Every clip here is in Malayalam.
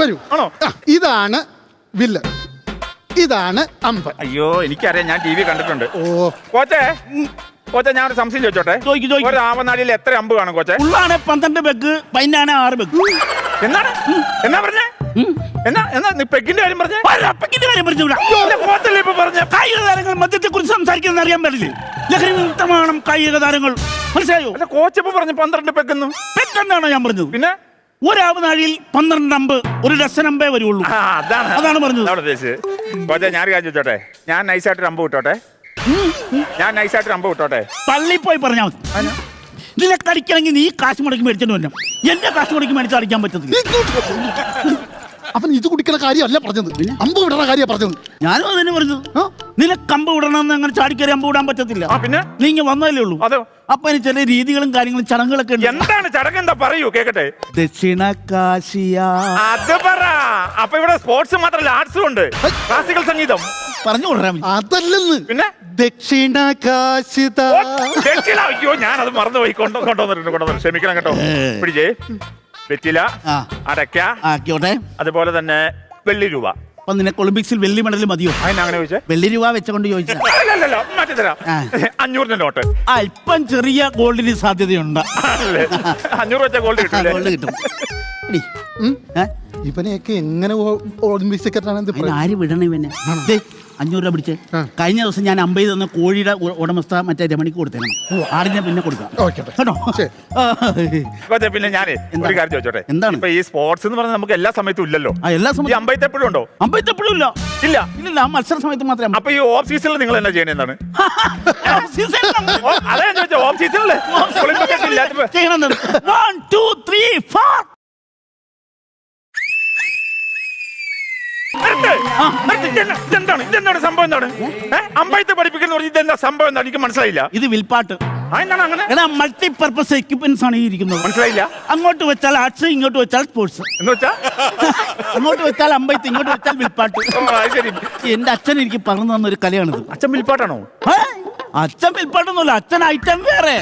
വരൂ. ആണോ? ഇതാണ് വില്ല്, ഇതാണ് അമ്പ്. അയ്യോ എനിക്കറിയാം, ഞാൻ TV കണ്ടിട്ടുണ്ട്. ഓ കോച്ചേ ഞാൻ ഒരു സംശയം ചോദിച്ചോട്ടെ? ഒരു ആവനാഴിയിൽ എത്ര അമ്പ് കാണും കോച്ചേ? ഉള്ളാണ് 12 ബെഗ്, പൈനാണ് 6 ബെഗ്. എന്നാ പറഞ്ഞേ? എന്നാ നീ പെഗിന്റെ കാര്യം പറഞ്ഞേ? പെഗിന്റെ കാര്യം പറഞ്ഞൂടാ. കായിക താരങ്ങൾ മദ്യത്തെ കുറിച്ച് സംസാരിക്കുന്നത് അറിയാൻ പാടില്ലേ? ലഹരി വിമുക്തമാണ് കായിക താരങ്ങൾ, മനസ്സിലായോ? കോച്ചപ്പ് പറഞ്ഞു 12 പെഗെന്നും. പെഗെന്നാണോ ഞാൻ പറഞ്ഞത്? പിന്നെ ഒരാവനാഴിയിൽ 12 അമ്പ്, ഒരു ഡസൻ അമ്പേ വരുള്ളൂ. അതാണ് പറഞ്ഞത്. കോച്ചെ ഞാൻ കാര്യം ചോദിച്ചോട്ടെ? ഞാൻ നൈസായിട്ട് അമ്പ് വിട്ടോട്ടെ? പള്ളി പോയി പറഞ്ഞാൽ മതി. നിനക്ക് അടിക്കണമെങ്കിൽ നീ കാശ് മുടക്കി മേടിച്ചോണ്ട് വരണം. എന്റെ കാശ് മുടക്കി മേടിച്ച് അടിക്കാൻ പറ്റത്തില്ല. അവൻ ഇത് കുടിക്കുന്ന കാര്യമല്ല പറഞ്ഞത്, അമ്പ് വിടണ കാര്യമാണ് പറഞ്ഞത്. ഞാനും അതിനെ പറഞ്ഞത്. നിനക്ക് അമ്പ് വിടണമെന്ന് അങ്ങനെ ചാടിക്കറി അമ്പ് വിടാൻ പറ്റത്തില്ല. പിന്നെ നീ ഇങ്ങനെ വന്നതല്ലേ ഉള്ളൂ. അപ്പൊ അതിന് ചില രീതികളും കാര്യങ്ങളും ചടങ്ങുകളൊക്കെ ഉണ്ട്. എന്താണ് ചടങ്ങ്? എന്താ പറയൂ കേക്കട്ടെ. ദക്ഷിണ കാശിയ. അത് പറ. അപ്പൊ ഇവിടെ സ്പോർട്സ് മാത്രമല്ല, ആർട്സും ഉണ്ട്, ക്ലാസിക്കൽ സംഗീതം. പറഞ്ഞു കൊടുക്കാം. അതല്ലെന്ന്. പിന്നെ ദക്ഷിണ കാശിത. അയ്യോ ഞാൻ അത് മറന്നുപോയി. കൊണ്ടുവന്നിട്ടുണ്ട്. ക്ഷമിക്കണം കേട്ടോ. പിടിച്ചേ. വെറ്റില, അടയ്ക്ക, അതുപോലെ തന്നെ വെള്ളി രൂപ. അപ്പൊ നിനക്ക് ഒളിമ്പിക്സിൽ വെള്ളി മെഡൽ മതിയോ? അങ്ങനെ ചോദിച്ചേ? വെള്ളി രൂപ വെച്ചുകൊണ്ട് ചോദിച്ചാ? മാറ്റി തരാം. 500 നോട്ട്. ഇപ്പം ചെറിയ ഗോൾഡിന് സാധ്യതയുണ്ട്. 500 വെച്ച ഗോൾഡ് കിട്ടും. ഇവനെയൊക്കെ എങ്ങനെ ഒളിമ്പിക്സ് സെക്രട്ടറി ആര് വിടണം ഇവനെ? 500 രൂപ പിടിച്ച്. കഴിഞ്ഞ ദിവസം ഞാൻ 50 തന്ന കോഴിയുടെ ഉടമസ്ഥ മറ്റേ രമണിക്ക് കൊടുത്തേക്കണം. ആടിനെ പിന്നെ കൊടുക്കാം കേട്ടോ. പിന്നെ ഞാൻ ഒരു കാര്യം ചോദിച്ചോട്ടെ? എന്താണ് ഇപ്പൊ ഈ സ്പോർട്സ് എന്ന് പറഞ്ഞാൽ നമുക്ക് എല്ലാ സമയത്തും ഇല്ലല്ലോ. എല്ലാ സമയത്തും അമ്പയത്തെപ്പോഴും ഉണ്ടോ? അമ്പയത്തെപ്പോഴും ഇല്ല. ഇല്ല, മത്സര സമയത്ത് മാത്രമേ. അപ്പൊ ഈ ഓഫ് സീസണിൽ നിങ്ങൾ എന്നാ ചെയ്യണേ? എന്താണ് അതാ ചോദിച്ചത്? ഓഫ് സീസണില് ചെയ്യണം. 1 2 3 4. ഇതെന്താണ് സംഭവം? എന്താണ് അമ്പയത്തെ പഠിപ്പിക്കുന്ന? ഇതെന്താ സംഭവം? എന്താണ്? എനിക്ക് മനസ്സിലായില്ല. ഇത് വിൽപ്പാട്ട്. മൾട്ടിപർപ്പസ് എക്യുപ്മെന്റ്സ് ആണ് ഇരിക്കുന്നത്. മനസ്സിലായില്ല. അങ്ങോട്ട് വെച്ചാൽ ആർട്സ്, ഇങ്ങോട്ട് വെച്ചാൽ സ്പോർട്സ്. എന്ന് വെച്ചാ അങ്ങോട്ട് വെച്ചാൽ അമ്പയത്ത്, ഇങ്ങോട്ട് വെച്ചാൽ വിൽപ്പാട്ട്. എന്റെ അച്ഛൻ എനിക്ക് പറഞ്ഞു തന്നൊരു കലയാണിത്. അച്ഛൻ വിൽപ്പാട്ടാണോ? അച്ഛൻ വിൽപ്പാട്ടൊന്നുമില്ല, അച്ഛൻ ഐറ്റം വേറെ.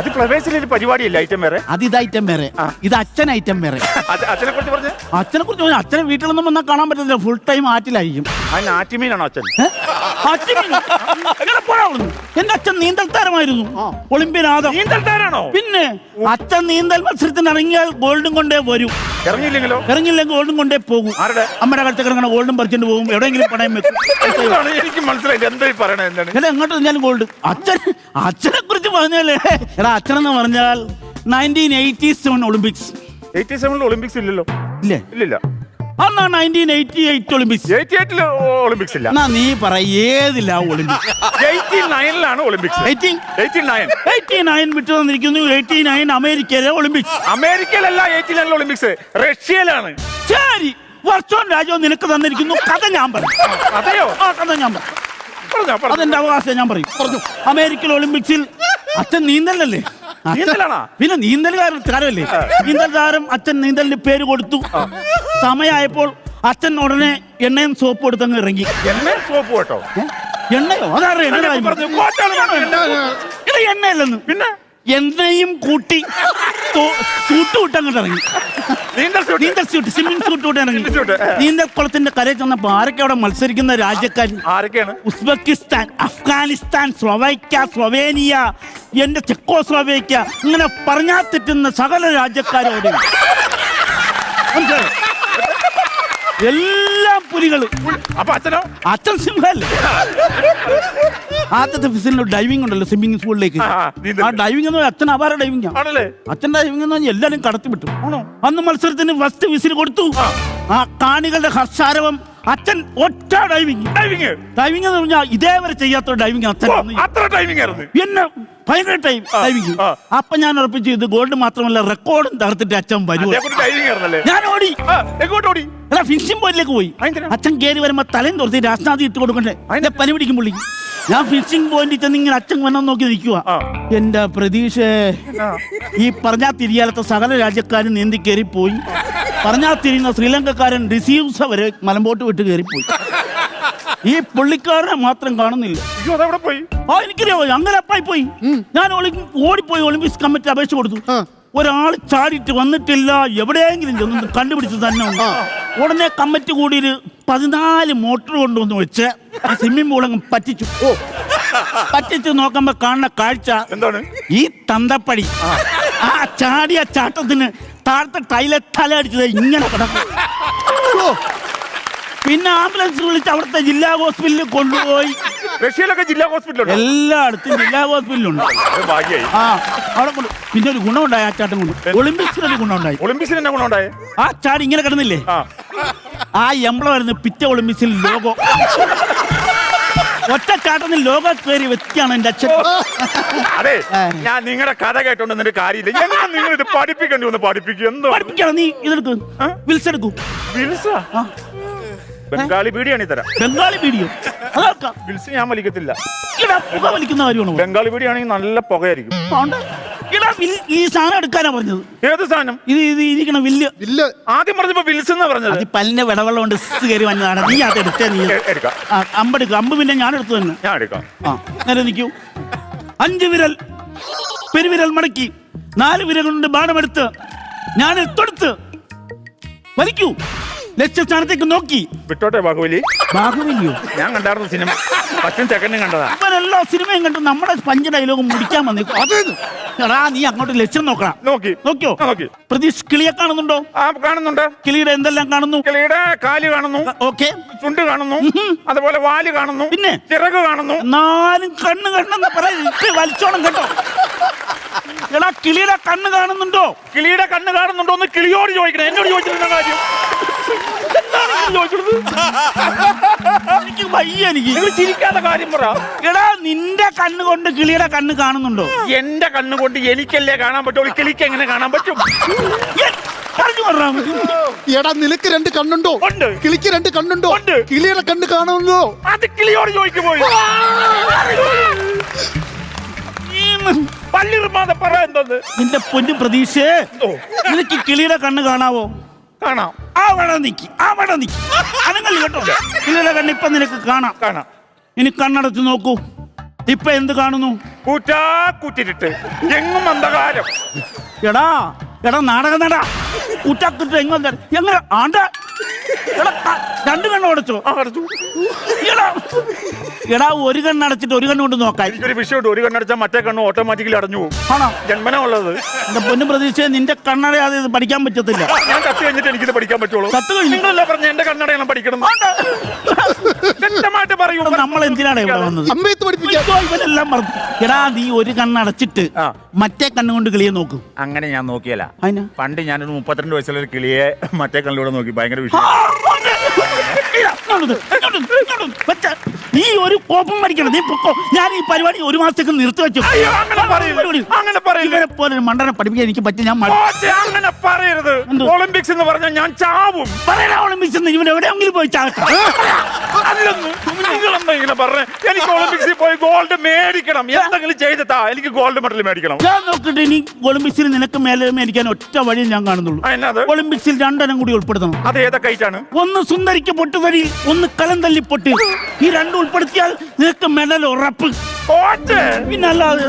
അത് പ്രവേശിലൊരു പരിപാടിയല്ല, ഐറ്റം വേറെ. ഇത് ഐറ്റം വേറെ, ഇത് അച്ഛൻ ഐറ്റം വേറെ. അച്ഛനെ കുറിച്ച് പറഞ്ഞു. അച്ഛനെ വീട്ടിലൊന്നും വന്നാൽ കാണാൻ പറ്റത്തില്ല, ഫുൾ ടൈം ആറ്റിലായിരിക്കും. ആറ്റിമീനാണോ അച്ഛൻ? എന്റെ അച്ഛൻ നീന്തൽ താരമായിരുന്നു, ഒളിമ്പ്യനാഥം. നീന്തൽ താരാണോ? പിന്നെ അച്ഛൻ നീന്തൽ മത്സരത്തിന് ഇറങ്ങിയാൽ ഗോൾഡും കൊണ്ടേ വരും. ഇറങ്ങിയില്ലെങ്കിൽ ഗോൾഡും കൊണ്ടേ പോകും. അമ്മയുടെ കഴുത്ത് കിടങ്ങണ ഗോൾഡും പറിച്ചിട്ട് പോകും. എവിടെയെങ്കിലും പണയം വെക്കും. എനിക്ക് മനസ്സിലായില്ല എന്താ പറയണത്. എങ്ങോട്ട് ഞാൻ ഗോൾഡ്. അച്ഛനെ കുറിച്ച് പറഞ്ഞാലേ, എടാ അച്ഛനെന്ന് പറഞ്ഞാൽ 1987 ഒളിമ്പിക്സ്. 87 ഒളിമ്പിക്സ് ഇല്ലല്ലോ. ഇല്ല. അന്നാ 1988 ഒളിമ്പിക്സ്. 88 ഒളിമ്പിക്സ് ഇല്ല. നീ പറ ഏതില്ല ഒളിമ്പിക്സ്? 89 ഒളിമ്പിക്സ്. 89 വിട്ടു തന്നിരിക്കുന്നു. 89 അമേരിക്കയിലെ ഒളിമ്പിക്സ്. അമേരിക്കയിലല്ല 89 ഒളിമ്പിക്സ്, റഷ്യയിലാണ്. ശരി, വർഷവും രാജ്യവും നിനക്ക് തന്നിരിക്കുന്നു. കഥ ഞാൻ പറയും. അതെയോ? കഥ ഞാൻ പറയും. അതെന്റെ അവകാശം, ഞാൻ പറയും. അമേരിക്കൻ ഒളിമ്പിക്സിൽ അച്ഛൻ നീന്തലല്ലേ? പിന്നെ നീന്തൽക്കാരല്ലേ? നീന്തൽ താരം അച്ഛൻ നീന്തലിന് പേര് കൊടുത്തു. സമയമായപ്പോൾ അച്ഛൻ ഉടനെ എണ്ണയും സോപ്പ് കൊടുത്തങ്ങ് ഇറങ്ങി. സോപ്പ് കേട്ടോ? എണ്ണയോ? അതറിയാം. എണ്ണയല്ലെന്ന്. പിന്നെ എണ്ണയും കൂട്ടി സൂട്ട് വിട്ടങ്ങോട്ട് ഇറങ്ങി. നീന്തൽ സ്യൂട്ട്, സ്വിമ്മിംഗ് സൂട്ട് വിട്ട് ഇറങ്ങി. നീന്തൽ കുളത്തിന്റെ കരയിൽ ചെന്നപ്പോ ആരൊക്കെ അവിടെ മത്സരിക്കുന്ന രാജ്യക്കാർ? ആരൊക്കെയാണ്? ഉസ്ബെക്കിസ്ഥാൻ, അഫ്ഗാനിസ്ഥാൻ, സ്ലൊവേക്യ, സ്ലൊവേനിയ, എന്റെ ചെക്കോസ്ലോവേക്യ, ഇങ്ങനെ പറഞ്ഞാൽ തെറ്റുന്ന സകല രാജ്യക്കാരോട്. എല്ലാം പുലികള്. അപ്പൊ അച്ഛനോ? അച്ഛൻ സിംഹല്ലേ? ആദ്യത്തെ ഫിസിലിന് ഡൈവിംഗ് ഉണ്ടല്ലോ, സ്വിമ്മിംഗ് പൂളിലേക്ക്. ആ ഡൈവിംഗ് എന്ന് അച്ഛൻ അപാര ഡൈവിംഗ് ആണ്. അച്ഛൻ ഡൈവിംഗ് എന്ന് പറഞ്ഞാൽ എല്ലാരും കടത്തിവിട്ടു. അന്ന് മത്സരത്തിന് ഫസ്റ്റ് വിസിൽ കൊടുത്തു. ആ കാണികളുടെ ഹർഷാരവം. അച്ഛൻ ഒറ്റ ഡൈവിംഗ് എന്ന് പറഞ്ഞാൽ ഇതേവരെ ചെയ്യാത്ത ഡൈവിംഗ് അച്ഛൻ. എന്നെ ഭയങ്കര ഡൈവിംഗ്. അപ്പൊ ഞാൻ ഉറപ്പിച്ചു ഇത് ഗോൾഡ് മാത്രമല്ല റെക്കോർഡും തകർത്തിട്ട് അച്ഛൻ വരും. ഞാൻ ഓടി ഫിനിഷിംഗ് പോയിന്റിലേക്ക് പോയി. അച്ഛൻ കയറി വരുമ്പോ തലയും തുറത്തി രാഷ്ട്രനാഥി ഇട്ട് കൊടുക്കണ്ടേ? അതിന്റെ പനി പിടിക്കും പുള്ളി. ഞാൻ ഫിനിഷിംഗ് പോയിന്റിൽ ചെന്ന് ഇങ്ങനെ അച്ഛൻ വണ്ണം നോക്കി നിൽക്കുക. എന്റെ പ്രതീക്ഷ ഈ പറഞ്ഞാൽ തിരിയാലത്തെ സകല രാജ്യക്കാരും നീന്തി കയറിപ്പോയി. പറഞ്ഞാൽ തിരിയുന്ന ശ്രീലങ്കക്കാരൻ റിസീവ്സ് വരെ മലമ്പോട്ട് വിട്ട് കയറിപ്പോയി. ഈ പുള്ളിക്കാരനെ മാത്രം കാണുന്നില്ല. എനിക്കറിയാമോ? അങ്ങനെ അപ്പായി പോയി. ഞാൻ ഓടിപ്പോയി ഒളിമ്പിക്സ് കമ്മിറ്റി അപേക്ഷ കൊടുത്തു. ഒരാൾ ചാടിയിട്ട് വന്നിട്ടില്ല, എവിടെയെങ്കിലും ചെന്ന് കണ്ടുപിടിച്ച് തന്നെ ഉണ്ട്. ഉടനെ കമ്മിറ്റി കൂടി ഒരു 14 മോട്ടർ കൊണ്ടുവന്ന് വെച്ച് ആ സ്വിമ്മിംഗ് പൂൾ അങ്ങ് പറ്റിച്ചു. പറ്റിച്ച് നോക്കുമ്പോ കാണുന്ന കാഴ്ച എന്താണ്? ഈ തന്തപ്പടി ആ ചാടിയ ചാട്ടത്തിന് താഴത്തെ ടൈലെ തല അടിച്ചത് ഇങ്ങനെ കിടക്കും. പിന്നെ ആംബുലൻസ് വിളിച്ച് അവിടുത്തെ ജില്ലാ ഹോസ്പിറ്റലിൽ കൊണ്ടുപോയി. റഷ്യയിലൊക്കെ ജില്ലാ ഹോസ്പിറ്റലുണ്ട്, എല്ലായിടത്തും ജില്ലാ ഹോസ്പിറ്റലുണ്ട്. ആ അവിടെ കൊണ്ട് പിന്നെ ഒരു ഗുണമുണ്ടായി ആ ചാട്ടം കൊണ്ട്. ഒളിമ്പിക്സിനൊരു ഗുണമുണ്ടായി. ഒളിമ്പിക്സിന് എന്നാ ഗുണമുണ്ടായി? ആ ചാടി ഇങ്ങനെ കിടന്നില്ലേ, ആ എംബ്ലം ആയിരുന്നു പിറ്റേ ഒളിമ്പിക്സിൽ ലോഗോ. ഒറ്റ ചാട്ടത്തിൽ ലോഗോ കയറി വ്യക്തിയാണ് എന്റെ അച്ഛൻ. അതെ, ഞാൻ നിങ്ങളുടെ കഥ കേട്ടോണ്ട് കാര്യമില്ല. നിങ്ങൾ ഇത് പഠിപ്പിക്കേണ്ടി ഒന്ന് പഠിപ്പിക്കും. എന്തോ പഠിപ്പിക്കണം. നീ ഇതെടുക്ക്, വിൽസ് എടുക്കൂ. ബംഗാളി ബീഡിയാണ് ഈ തരാം. ബംഗാളി വീഡിയോ അതാക്കാം. വിൽസ് ഞാൻ വലിക്കത്തില്ല. പുക വലിക്കുന്ന കാര്യമാണോ? ബംഗാളി ബീഡിയാണെങ്കിൽ നല്ല പുകയായിരിക്കും. ഈ സാധനം എടുക്കാനാ പറഞ്ഞത്. ഏത് സാധനം? ഇത് ഇരിക്കണം വില്ല്. വില്ല് ആദ്യം പറഞ്ഞപ്പോ വിൽസ് എന്നാ പറഞ്ഞത്. അത് പല്ലിന്റെ വിടവെള്ളം കൊണ്ട് കയറി വന്നതാണ്. നീ അത് എടുത്തേ. നീ എടുക്കാം. അമ്പെടുക്കുക. അമ്പ് പിന്നെ ഞാൻ എടുത്തു തന്നെ. ഞാൻ എടുക്കാം. നേരെ നിൽക്കൂ. 5 വിരൽ പെരുവിരൽ മടക്കി 4 വിരൽ കൊണ്ട് ബാണമെടുത്ത് ഞാൻ തൊടുത്ത് വലിക്കൂ. ലക്ഷ്യസ്ഥാനത്തേക്ക് നോക്കി. വിട്ടോട്ടെ ബാഹുബലി. ബാഹുബലിയോ? ഞാൻ കണ്ടായിരുന്നു സിനിമ. 10 സെക്കൻഡ് കണ്ടതാ. ഇവരെല്ലാ സിനിമയും കണ്ട് നമ്മുടെ 5 ഡയലോഗ് മുടിക്കാൻ വന്നേക്കും. എടാ നീ അങ്ങോട്ട് ലക്ഷ്യം നോക്കണം. നോക്കിയോ? പ്രതീക്ഷ കിളിയെ കാണുന്നുണ്ടോ? കാണുന്നുണ്ട്. കിളിയുടെ എന്തെല്ലാം കാണുന്നു? കിളിയുടെ കാല് കാണുന്നു. ഓക്കെ. ചുണ്ട് കാണുന്നു. അതുപോലെ വാല് കാണുന്നു. പിന്നെ ചിറക് കാണുന്നു. എന്നാലും കണ്ണ് കണ്ണെന്ന് പറയാ വലിച്ചോണം കേട്ടോ. എടാ കിളിയുടെ കണ്ണ് കാണുന്നുണ്ടോ? കിളിയുടെ കണ്ണ് കാണുന്നുണ്ടോ എന്ന് കിളിയോട് ചോദിക്കണം. എന്നോട് ചോദിച്ചിരുന്ന കാര്യം എനിക്ക് വയ്യ. എനിക്ക് ചിരിക്കാത്ത കാര്യം പറ. എടാ നിന്റെ കണ്ണ് കൊണ്ട് കിളിയുടെ കണ്ണ് കാണുന്നുണ്ടോ? എന്റെ കണ്ണ് കൊണ്ട് എനിക്കല്ലേ കാണാൻ പറ്റുള്ളൂ. കിളിക്ക് എങ്ങനെ കാണാൻ പറ്റും? പറഞ്ഞു പറഞ്ഞാ മതി. എടാ നിനക്ക് 2 കണ്ണുണ്ടോ? ഉണ്ട്. കിളിക്ക് 2 കണ്ണുണ്ടോ? ഉണ്ട്. കിളിയുടെ കണ്ണ് കാണുമല്ലോ. അത് കിളിയോട് ചോദിക്കുപോയി. പല്ലിറുമാതെ പറ. എന്തോന്ന് നിന്റെ പൊന്നു പ്രതീക്ഷേ, നിനക്ക് കിളിയുടെ കണ്ണ് കാണാവോ? കാണാം. അവിടെ നിക്ക്. അനങ്ങല്ല കേട്ടോ. കിളിയുടെ കണ്ണ് ഇപ്പൊ നിനക്ക് കാണാം. ഇനി കണ്ണടച്ച് നോക്കൂ. ഇപ്പൊ എന്ത് കാണുന്നു? കൂറ്റിട്ട് എങ്ങും അന്ധകാരം. എടാ നാടകം നടാ. കുറ്റാക്കിട്ട് എങ്ങനെ ആണ്ട. എടാ 2 കണ്ണ് അടച്ചോ? എടാ 1 കണ്ണടച്ചിട്ട് 1 കണ്ണ് കൊണ്ട് നോക്കാൻ. എനിക്കൊരു വിഷയമുണ്ട്. 1 കണ്ണടച്ചാൽ മറ്റേ കണ്ണ് ഓട്ടോമാറ്റിക്കലി അടഞ്ഞു പോകും. ആണോ? ജന്മന ഉള്ളത്. എന്റെ പൊന്നു പ്രതീക്ഷ, നിന്റെ കണ്ണടയാതെ ഇത് പഠിക്കാൻ പറ്റത്തില്ല. ഞാൻ കത്ത് കഴിഞ്ഞിട്ട് എനിക്കിത് പഠിക്കാൻ പറ്റുള്ളൂ. നിങ്ങളല്ലേ പറഞ്ഞ എന്റെ കണ്ണടയാണ് പഠിക്കണം. വ്യക്തമായിട്ട് പറയൂ. നമ്മൾ എന്തിനാണ് ഇവിടെ വന്നത്? ഇവനെല്ലാം പറഞ്ഞു. എടാ നീ 1 കണ്ണടച്ചിട്ട് മറ്റേ കണ്ണുകൊണ്ട് കിളിയെ നോക്കും. അങ്ങനെ ഞാൻ നോക്കിയല്ല. പണ്ട് ഞാനൊരു 32 വയസ്സുള്ള ഒരു കിളിയെ മറ്റേ കണ്ണിലൂടെ നോക്കി. ഭയങ്കര വിഷയം. നീ ഒരു കോപ്പം മരിക്കണം. നീ പൊക്കോ. ഞാൻ ഈ പരിപാടി 1 മാസത്തേക്ക് നിർത്തി വെച്ചു. ഇവരെ പോലെ മണ്ടനെ പഠിപ്പിക്കാൻ എനിക്ക് പറ്റും. ഞാൻ അങ്ങനെ പറയരുത്. ഒളിമ്പിക്സ് എന്ന് പറഞ്ഞാൽ ഞാൻ ചാവും. പറയണ ഒളിമ്പിക്സ് ഇവൻ എവിടെയെങ്കിലും പോയി ചാകട്ടെ. ഇങ്ങനെ പറഞ്ഞ എനിക്ക് ഒളിമ്പിക്സിൽ പോയി ഗോൾഡ് മേടിക്കണം. എന്തെങ്കിലും ചെയ്തിട്ടാ എനിക്ക് ഗോൾഡ് മെഡൽ മേടിക്കണം. ഞാൻ നോക്കിട്ട് ഇനി ഒളിമ്പിക്സിൽ നിനക്ക് മേലെ മേടിക്കാൻ ഒറ്റ വഴി ഞാൻ കാണുന്നുള്ളൂ. ഒളിമ്പിക്സിൽ 2 എണ്ണം കൂടി ഉൾപ്പെടുത്തണം. അത് ഏതൊക്കെ ഐറ്റാണ്? 1 സുന്ദരിക്ക് പൊട്ടുതരി, 1 കലം തല്ലി പൊട്ട്. ഈ 2 ഉൾപ്പെടുത്തിയാൽ നിനക്ക് മെഡൽ ഉറപ്പ്. പിന്നല്ലാതെ